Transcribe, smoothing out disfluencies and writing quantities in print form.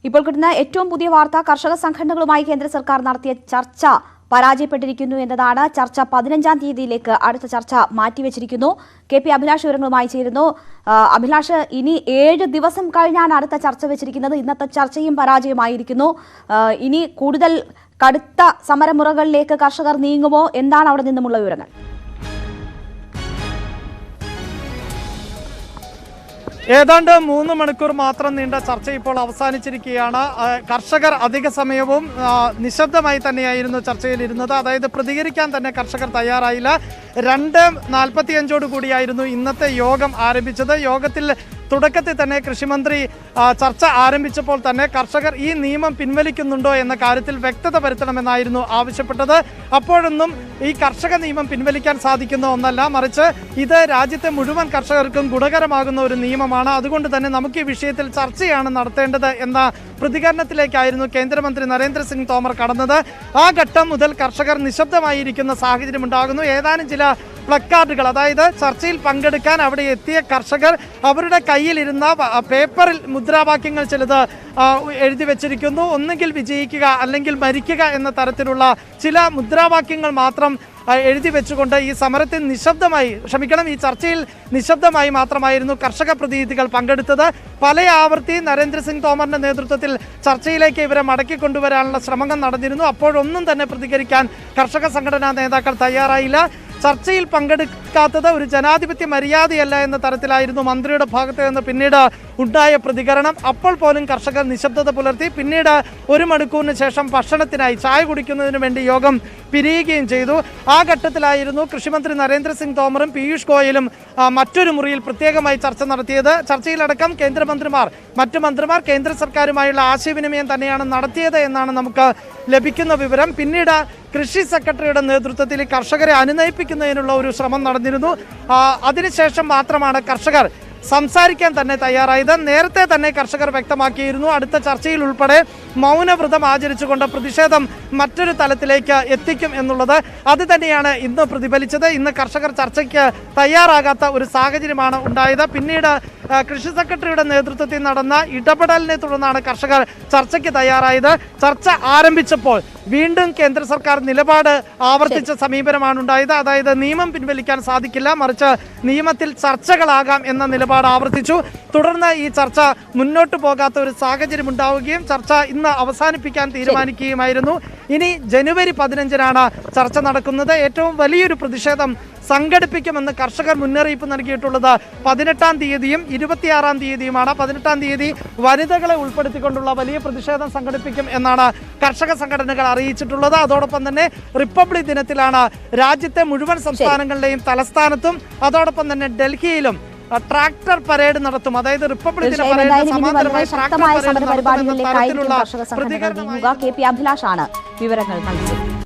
ഇപ്പോൾ കിട്ടുന്ന ഏറ്റവും പുതിയ വാർത്ത കർഷക സംഘടനകളുമായി കേന്ദ്ര സർക്കാർ നടത്തിയ ചർച്ച പരാജയപ്പെട്ടിരിക്കുന്നു എന്നതാണ്. ചർച്ച 15-ാം തീയതിയിലേക്ക് അടുത്ത ചർച്ച മാറ്റിവെച്ചിരിക്കുന്നു. KP അഭിലാഷ് വിവരങ്ങളുമായി ചേരുന്നു. അഭിലാഷ്, ഇനി 7 ദിവസം കഴിഞ്ഞാണ് അടുത്ത ചർച്ച വെച്ചിരിക്കുന്നത്. ഇന്നത്തെ ചർച്ചയും പരാജയമായിരിക്കുന്നു. ഇനി കൂടുതൽ കടുത്ത സമരമുറകളിലേക്ക് കർഷകർ നീങ്ങുമോ? എന്താണ് അവിടെ നിന്നുമുള്ള വിവരങ്ങൾ? ഏതാണ്ട് 3 മണിക്കൂർ മാത്രം നീണ്ട ചർച്ച ഇപ്പോൾ അവസാനിച്ചിരിക്കുകയാണ്. കർഷകർ അധിക സമയവും നിശബ്ദമായി തന്നെയായിരുന്നു ചർച്ചയിലിരുന്നത്. അതായത് പ്രതികരിക്കാൻ തന്നെ കർഷകർ തയ്യാറായില്ല. 2:45 കൂടിയായിരുന്നു ഇന്നത്തെ യോഗം ആരംഭിച്ചത്. യോഗത്തിൽ തുടക്കത്തിൽ തന്നെ കൃഷിമന്ത്രി ചർച്ച ആരംഭിച്ചപ്പോൾ തന്നെ കർഷകർ ഈ നിയമം പിൻവലിക്കുന്നുണ്ടോ എന്ന കാര്യത്തിൽ വ്യക്തത വരുത്തണമെന്നായിരുന്നു ആവശ്യപ്പെട്ടത്. അപ്പോഴൊന്നും ഈ കർഷക നിയമം പിൻവലിക്കാൻ സാധിക്കുന്ന ഒന്നല്ല, മറിച്ച് ഇത് രാജ്യത്തെ മുഴുവൻ കർഷകർക്കും ഗുണകരമാകുന്ന ഒരു നിയമമാണ്. അതുകൊണ്ട് തന്നെ നമുക്ക് ഈ വിഷയത്തിൽ ചർച്ചയാണ് നടത്തേണ്ടത് എന്ന പ്രതികരണത്തിലേക്കായിരുന്നു കേന്ദ്രമന്ത്രി നരേന്ദ്ര സിംഗ് തോമർ കടന്നത്. ആ ഘട്ടം മുതൽ കർഷകർ നിശബ്ദമായിരിക്കുന്ന സാഹചര്യം ഉണ്ടാകുന്നു. ഏതാനും ചില പ്ലക്കാർഡുകൾ, അതായത് ചർച്ചയിൽ പങ്കെടുക്കാൻ അവിടെ എത്തിയ കർഷകർ അവരുടെ കയ്യിലിരുന്ന പേപ്പറിൽ മുദ്രാവാക്യങ്ങൾ ചിലത് എഴുതി വെച്ചിരിക്കുന്നു. ഒന്നുകിൽ വിജയിക്കുക അല്ലെങ്കിൽ മരിക്കുക എന്ന തരത്തിലുള്ള ചില മുദ്രാവാക്യങ്ങൾ മാത്രം എഴുതി വെച്ചുകൊണ്ട് ഈ സമരത്തിൽ ഈ ചർച്ചയിൽ നിശബ്ദമായി മാത്രമായിരുന്നു കർഷക പ്രതിനിധികൾ പങ്കെടുത്തത്. പല ആവർത്തി നരേന്ദ്രസിംഗ് തോമറിന്റെ നേതൃത്വത്തിൽ ചർച്ചയിലേക്ക് ഇവരെ മടക്കിക്കൊണ്ടുവരാനുള്ള ശ്രമങ്ങൾ നടന്നിരുന്നു. അപ്പോഴൊന്നും തന്നെ പ്രതികരിക്കാൻ കർഷക സംഘടനാ നേതാക്കൾ തയ്യാറായില്ല. ചർച്ചയിൽ പങ്കെടുക്കാത്തത് ഒരു ജനാധിപത്യ മര്യാദയല്ല എന്ന തരത്തിലായിരുന്നു മന്ത്രിയുടെ ഭാഗത്ത് നിന്ന് പിന്നീട് ഉണ്ടായ പ്രതികരണം. അപ്പോൾ പോലും കർഷകർ നിശബ്ദത പുലർത്തി. പിന്നീട് 1 മണിക്കൂറിന് ശേഷം ഭക്ഷണത്തിനായി ചായ കുടിക്കുന്നതിന് വേണ്ടി യോഗം പിരിയുകയും ചെയ്തു. ആ ഘട്ടത്തിലായിരുന്നു കൃഷിമന്ത്രി നരേന്ദ്രസിംഗ് തോമറും പീയൂഷ് ഗോയലും മറ്റൊരു മുറിയിൽ പ്രത്യേകമായി ചർച്ച നടത്തിയത്. ചർച്ചയിലടക്കം മറ്റു മന്ത്രിമാർ കേന്ദ്ര സർക്കാരുമായുള്ള ആശയവിനിമയം തന്നെയാണ് നടത്തിയത് എന്നാണ് നമുക്ക് ലഭിക്കുന്ന വിവരം. പിന്നീട് കൃഷി സെക്രട്ടറിയുടെ നേതൃത്വത്തിൽ കർഷകരെ അനുനയിപ്പിക്കുന്നതിനുള്ള ഒരു ശ്രമം നടന്നിരുന്നു. അതിനുശേഷം മാത്രമാണ് കർഷകർ സംസാരിക്കാൻ തന്നെ തയ്യാറായത്. നേരത്തെ തന്നെ കർഷകർ വ്യക്തമാക്കിയിരുന്നു അടുത്ത ചർച്ചയിൽ ഉൾപ്പെടെ മൗനവ്രതം ആചരിച്ചുകൊണ്ട് പ്രതിഷേധം മറ്റൊരു തലത്തിലേക്ക് എത്തിക്കും എന്നുള്ളത്. അത് തന്നെയാണ് ഇന്ന് പ്രതിഫലിച്ചത്. ഇന്ന് കർഷകർ ചർച്ചയ്ക്ക് തയ്യാറാകാത്ത ഒരു സാഹചര്യമാണ് ഉണ്ടായത്. പിന്നീട് കൃഷി സെക്രട്ടറിയുടെ നേതൃത്വത്തിൽ നടന്ന ഇടപെടലിനെ തുടർന്നാണ് കർഷകർ ചർച്ചയ്ക്ക് തയ്യാറായത്. ചർച്ച ആരംഭിച്ചപ്പോൾ വീണ്ടും കേന്ദ്ര സർക്കാർ നിലപാട് ആവർത്തിച്ച സമീപനമാണ് ഉണ്ടായത്. അതായത് നിയമം പിൻവലിക്കാൻ സാധിക്കില്ല, മറിച്ച് നിയമത്തിൽ ചർച്ചകളാകാം എന്ന നിലപാട് ആവർത്തിച്ചു. തുടർന്ന് ഈ ചർച്ച മുന്നോട്ട് പോകാത്ത ഒരു സാഹചര്യം ഉണ്ടാവുകയും ചർച്ച ഇന്ന് അവസാനിപ്പിക്കാൻ തീരുമാനിക്കുകയുമായിരുന്നു. ഇനി ജനുവരി 15-നാണ് ചർച്ച നടക്കുന്നത്. ഏറ്റവും വലിയൊരു പ്രതിഷേധം സംഘടിപ്പിക്കുമെന്ന് കർഷകർ മുന്നറിയിപ്പ് നൽകിയിട്ടുള്ളത് 18-ാം തീയതിയും 26-ാം തീയതിയുമാണ്. 18-ാം തീയതി വനിതകളെ ഉൾപ്പെടുത്തിക്കൊണ്ടുള്ള വലിയ പ്രതിഷേധം സംഘടിപ്പിക്കും എന്നാണ് കർഷക സംഘടനകൾ അറിയിച്ചിട്ടുള്ളത്. അതോടൊപ്പം തന്നെ റിപ്പബ്ലിക് ദിനത്തിലാണ് രാജ്യത്തെ മുഴുവൻ സംസ്ഥാനങ്ങളുടെയും തലസ്ഥാനത്തും അതോടൊപ്പം തന്നെ ഡൽഹിയിലും ട്രാക്ടർ പരേഡ് നടത്തും. അതായത് റിപ്പബ്ലിക് ദിന പരേഡിന് സമാന്തരമായി KP അഭിലാഷാണ് വിവരങ്ങൾ നൽകിയത്.